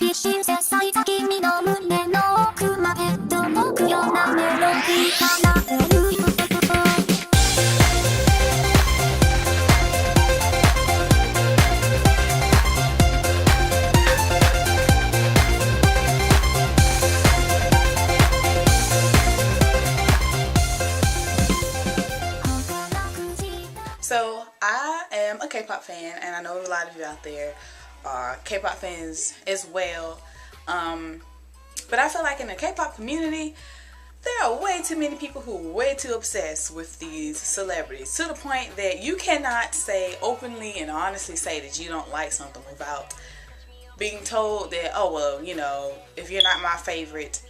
一心切咲いた君の胸の奥まで届くようなメロディー奏でるよ。So I am a K-pop fan, and I know a lot of you out there are K-pop fans as well. But I feel like in the K-pop community, there are way too many people who are way too obsessed with these celebrities, to the point that you cannot say openly and honestly say that you don't like something without being told that, oh well, you know, if you're not my favorite,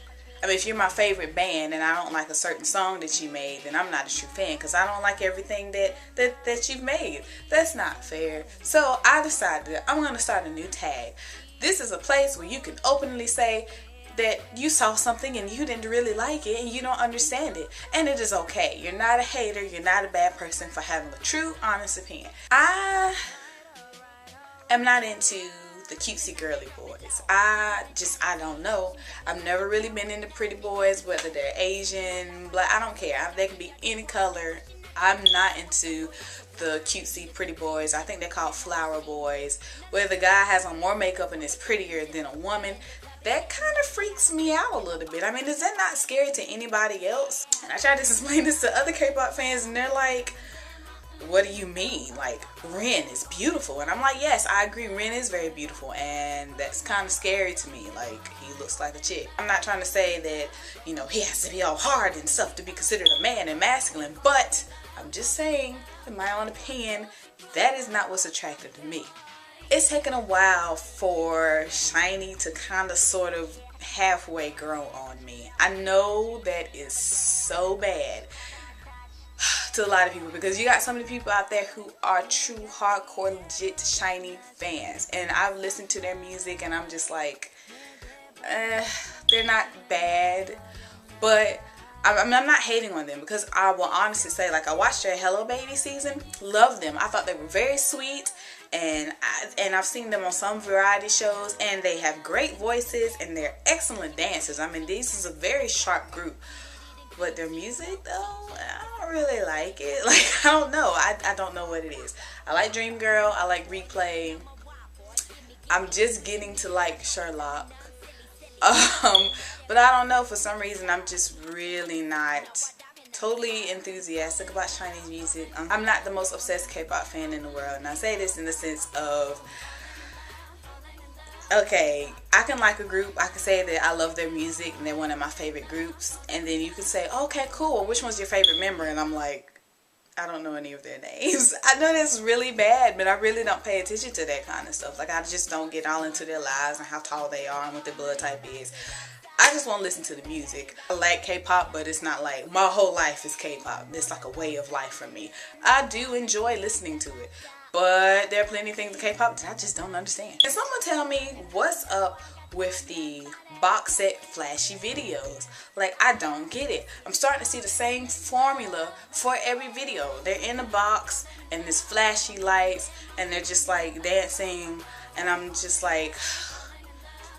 if you're my favorite band and I don't like a certain song that you made, then I'm not a true fan because I don't like everything that you've made. That's not fair. So I decided that I'm going to start a new tag. This is a place where you can openly say that you saw something and you didn't really like it and you don't understand it. And it is okay. You're not a hater. You're not a bad person for having a true, honest opinion. I am not into the cutesy girly boys. I don't know. I've never really been into pretty boys, whether they're Asian, black, I don't care. They can be any color. I'm not into the cutesy pretty boys. I think they're called flower boys, where the guy has on more makeup and is prettier than a woman. That kind of freaks me out a little bit. I mean, is that not scary to anybody else? And I tried to explain this to other K-pop fans and they're like, what do you mean? Like, Ren is beautiful. And I'm like, yes, I agree, Ren is very beautiful, and that's kind of scary to me. Like, he looks like a chick. I'm not trying to say that, you know, he has to be all hard and stuff to be considered a man and masculine, but I'm just saying, in my own opinion, that is not what's attractive to me. It's taken a while for SHINee to kind of sort of halfway grow on me. I know that is so bad to a lot of people, because you got so many people out there who are true hardcore legit SHINee fans, and I've listened to their music and I'm just like, they're not bad, but I'm not hating on them, because I will honestly say, like, I watched their Hello Baby season, loved them. I thought they were very sweet, and I've seen them on some variety shows, and they have great voices and they're excellent dancers. I mean, this is a very sharp group. But their music, though, I don't really like it. Like, I don't know. I don't know what it is. I like Dream Girl. I like Replay. I'm just getting to like Sherlock. But I don't know. For some reason, I'm just really not totally enthusiastic about SHINee's music. I'm not the most obsessed K-pop fan in the world. And I say this in the sense of, okay, I can like a group, I can say that I love their music and they're one of my favorite groups, and then you can say, okay, cool, well, which one's your favorite member? And I'm like, I don't know any of their names. I know that's really bad, but I really don't pay attention to that kind of stuff. Like, I just don't get all into their lives and how tall they are and what their blood type is. I just want to listen to the music. I like K-pop, but it's not like my whole life is K-pop. It's like a way of life for me. I do enjoy listening to it, but there are plenty of things in K-pop that I just don't understand. Can someone tell me what's up with the box set flashy videos? Like, I don't get it. I'm starting to see the same formula for every video. They're in a box and there's flashy lights and they're just like dancing, and I'm just like,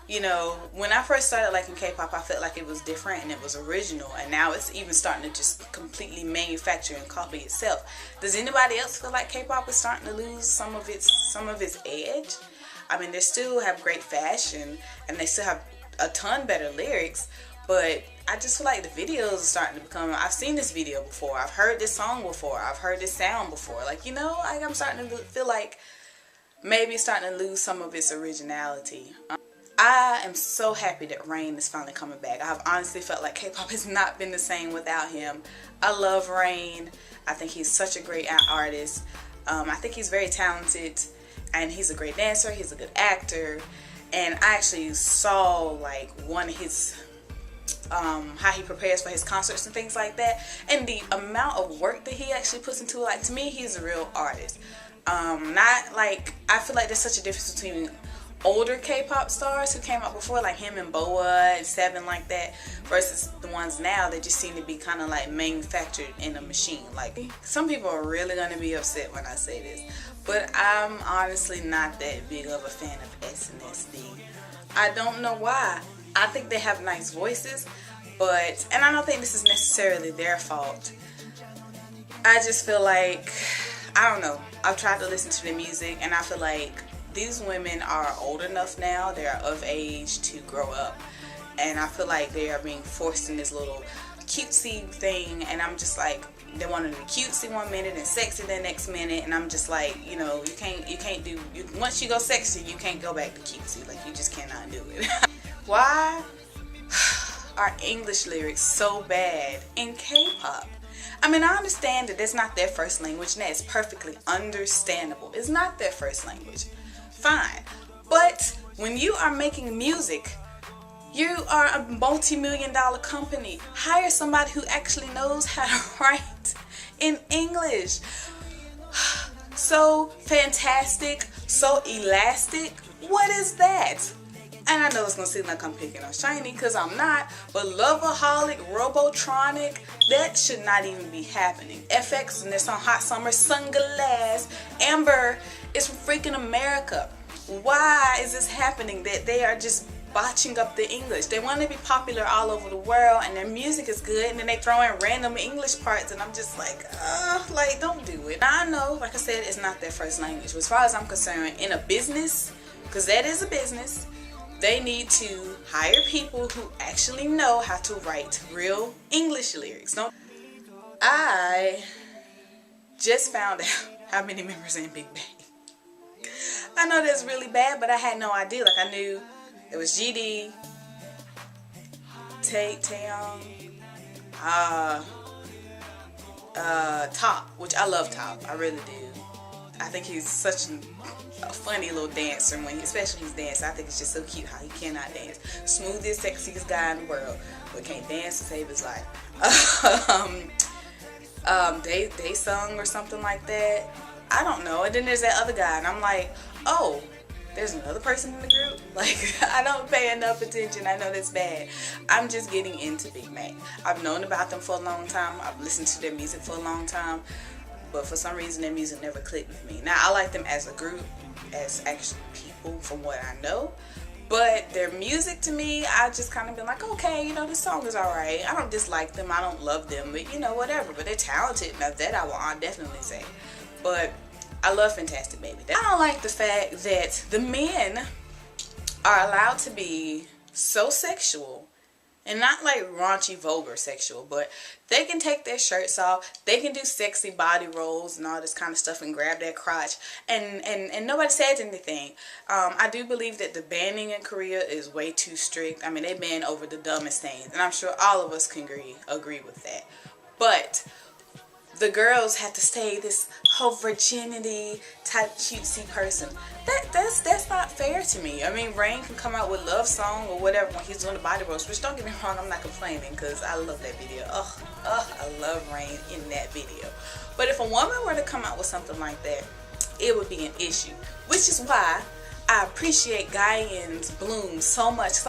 you know, when I first started liking K-pop, I felt like it was different and it was original, and now it's even starting to just completely manufacture and copy itself. Does anybody else feel like K-pop is starting to lose some of its edge? I mean, they still have great fashion and they still have a ton better lyrics, but I just feel like the videos are starting to become, I've seen this video before, I've heard this song before, I've heard this sound before. Like, you know, like, I'm starting to feel like maybe it's starting to lose some of its originality. I am so happy that Rain is finally coming back. I've honestly felt like K-pop has not been the same without him. I love Rain. I think he's such a great artist. I think he's very talented, and he's a great dancer. He's a good actor. And I actually saw like one of his how he prepares for his concerts and things like that, and the amount of work that he actually puts into it. Like, to me, he's a real artist. Not like, I feel like there's such a difference between older K-pop stars who came out before, like him and Boa and Seven, like that, versus the ones now that just seem to be kind of like manufactured in a machine. Like, some people are really going to be upset when I say this, but I'm honestly not that big of a fan of SNSD. I don't know why. I think they have nice voices, and I don't think this is necessarily their fault. I just feel like, I don't know, I've tried to listen to the music and I feel like these women are old enough now, they're of age to grow up, and I feel like they are being forced in this little cutesy thing, and I'm just like, they want to be cutesy one minute and sexy the next minute, and I'm just like, you know, you can't do, once you go sexy, you can't go back to cutesy, like you just cannot do it. Why are English lyrics so bad in K-pop? I mean, I understand that that's not their first language, and that's perfectly understandable. It's not their first language. Fine. But when you are making music, you are a multi-million-dollar company. Hire somebody who actually knows how to write in English. So fantastic, so elastic. What is that? And I know it's gonna seem like I'm picking on Shiny, because I'm not, but Loveaholic, Robotronic, that should not even be happening. FX and their song Hot Summer, Sunglass, Amber is from freaking America. Why is this happening, that they are just botching up the English? They want to be popular all over the world and their music is good, and then they throw in random English parts, and I'm just like, don't do it. Now I know, like I said, it's not their first language, but as far as I'm concerned, in a business, because that is a business, they need to hire people who actually know how to write real English lyrics. I just found out how many members are in Big Bang. I know that's really bad, but I had no idea. Like, I knew it was GD, Taeyong, Top, which I love Top. I really do. I think he's such a funny little dancer, especially he's dancing. I think it's just so cute how he cannot dance. Smoothest, sexiest guy in the world, but can't dance to save his life. They sung or something like that. I don't know. And then there's that other guy, and I'm like, oh, there's another person in the group? Like, I don't pay enough attention. I know that's bad. I'm just getting into Big Bang. I've known about them for a long time. I've listened to their music for a long time. But for some reason, their music never clicked with me. Now, I like them as a group, as actual people, from what I know. But their music, to me, I just kind of been like, okay, you know, this song is alright. I don't dislike them. I don't love them. But, you know, whatever. But they're talented. Now, that I will definitely say. But I love Fantastic Baby. I don't like the fact that the men are allowed to be so sexual. And not like raunchy, vulgar sexual, but they can take their shirts off, they can do sexy body rolls and all this kind of stuff and grab their crotch, and nobody says anything. I do believe that the banning in Korea is way too strict. I mean, they ban over the dumbest things, and I'm sure all of us can agree with that. But the girls have to stay this whole virginity type cutesy person. That's not fair to me. I mean, Rain can come out with Love Song or whatever when he's doing the body rolls, which, don't get me wrong, I'm not complaining, because I love that video. I love Rain in that video. But if a woman were to come out with something like that, it would be an issue, which is why I appreciate Guyan's Bloom so much.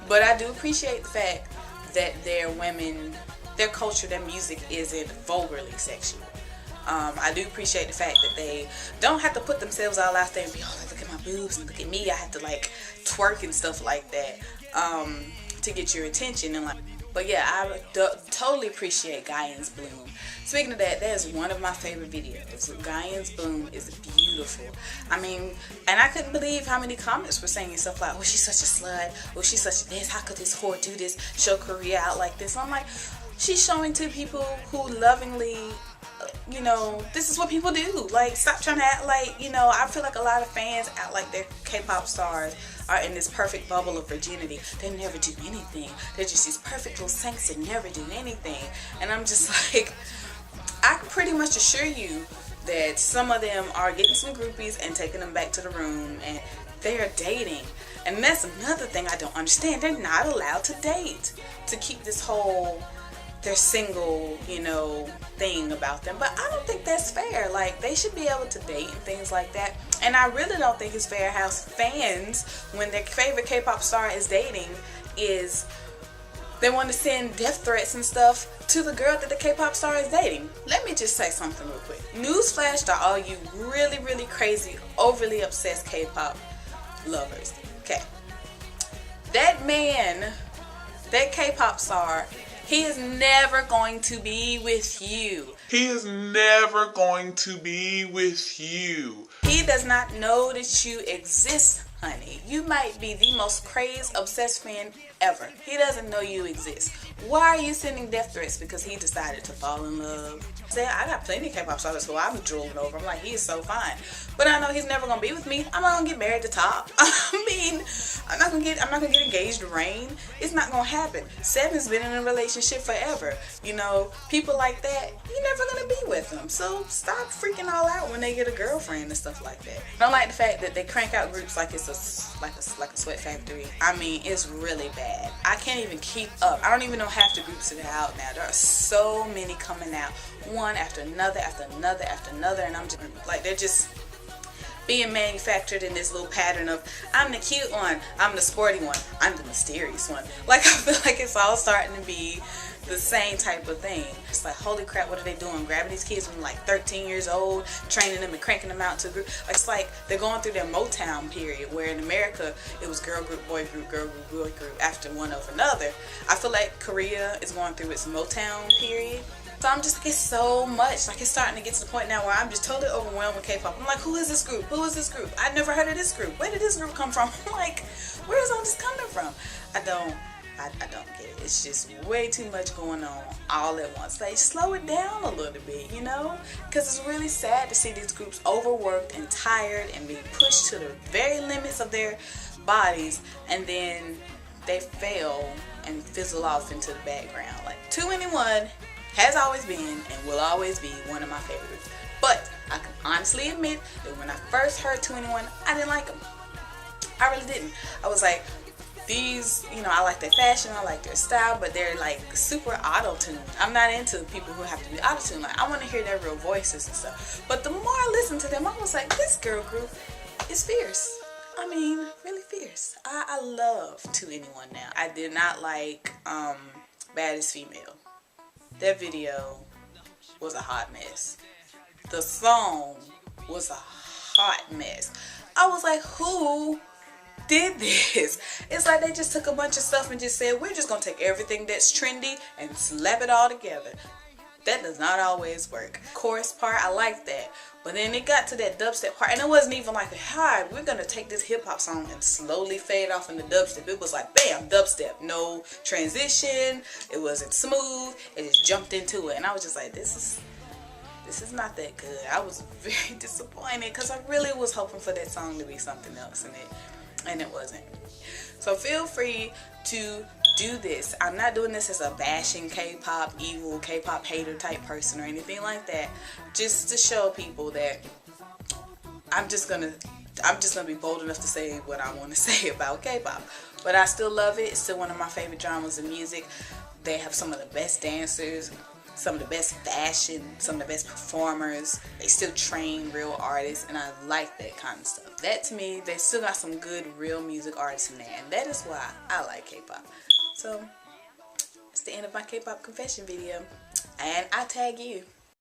But I do appreciate the fact that their women, their culture, their music isn't vulgarly sexual. I do appreciate the fact that they don't have to put themselves all out there and be, oh, look at my boobs and look at me, I have to like twerk and stuff like that to get your attention. And like, but yeah, I totally appreciate Guyan's Bloom. Speaking of that, that is one of my favorite videos. Guyan's Bloom is beautiful. I mean, and I couldn't believe how many comments were saying stuff like, oh, she's such a slut, oh, she's such a this, how could this whore do this, show Korea out like this? And I'm like, she's showing to people who lovingly, you know, this is what people do. Like, stop trying to act like, you know, I feel like a lot of fans act like their K-pop stars are in this perfect bubble of virginity. They never do anything. They're just these perfect little saints that never do anything. And I'm just like, I can pretty much assure you that some of them are getting some groupies and taking them back to the room, and they are dating. And that's another thing I don't understand. They're not allowed to date, to keep this whole they're single, you know, thing about them. But I don't think that's fair. Like, they should be able to date and things like that. And I really don't think it's fair how fans, when their favorite K-pop star is dating, is they want to send death threats and stuff to the girl that the K-pop star is dating. Let me just say something real quick. Newsflash to all you really, really crazy, overly obsessed K-pop lovers. Okay. That man, that K-pop star, he is never going to be with you. He is never going to be with you. He does not know that you exist, honey. You might be the most crazed, obsessed fan ever. He doesn't know you exist. Why are you sending death threats? Because he decided to fall in love. I got plenty of K-pop stars who I'm drooling over. I'm like, he is so fine. But I know he's never gonna be with me. I'm not gonna get married to Top. I mean, I'm not gonna get engaged to Rain. It's not gonna happen. Seven's been in a relationship forever. You know, people like that, you're never gonna be with them. So stop freaking all out when they get a girlfriend and stuff like that. I don't like the fact that they crank out groups like it's like a sweat factory. I mean, it's really bad. I can't even keep up. I don't even know half the groups that are out now. There are so many coming out, one after another, after another, after another, and I'm just like, they're just being manufactured in this little pattern of, I'm the cute one, I'm the sporty one, I'm the mysterious one. Like, I feel like it's all starting to be the same type of thing. It's like, holy crap, what are they doing? Grabbing these kids from like 13 years old, training them and cranking them out to a group. It's like they're going through their Motown period, where in America it was girl group, boy group, girl group, boy group after one over another. I feel like Korea is going through its Motown period. So I'm just like, it's so much. Like, it's starting to get to the point now where I'm just totally overwhelmed with K-pop. I'm like, who is this group? Who is this group? I've never heard of this group. Where did this group come from? I'm like, where is all this coming from? I don't get it. It's just way too much going on all at once. Like, slow it down a little bit, you know? Because it's really sad to see these groups overworked and tired and being pushed to the very limits of their bodies, and then they fail and fizzle off into the background. Like, 2NE1 has always been and will always be one of my favorites. But I can honestly admit that when I first heard 2NE1, I didn't like them. I really didn't. I was like, these, you know, I like their fashion, I like their style, but they're like super auto-tuned. I'm not into people who have to be auto-tuned. Like, I want to hear their real voices and stuff. But the more I listened to them, I was like, this girl group is fierce. I mean, really fierce. I love 2NE1 now. I did not like Baddest Female. That video was a hot mess. The song was a hot mess. I was like, who did this? It's like they just took a bunch of stuff and just said, we're just gonna take everything that's trendy and slap it all together. That does not always work. Chorus part, I like that. But then it got to that dubstep part, and it wasn't even like, hi, we're gonna take this hip hop song and slowly fade off into dubstep. It was like, bam, dubstep. No transition. It wasn't smooth. It just jumped into it. And I was just like, this is not that good. I was very disappointed because I really was hoping for that song to be something else, and it wasn't. So feel free to do this. I'm not doing this as a bashing K-pop, evil K-pop hater type person or anything like that. Just to show people that I'm just gonna be bold enough to say what I want to say about K-pop. But I still love it. It's still one of my favorite genres of music. They have some of the best dancers, some of the best fashion, some of the best performers. They still train real artists, and I like that kind of stuff. That, to me, they still got some good real music artists in there, and that is why I like K-pop. So, it's the end of my K-pop confession video, and I tag you.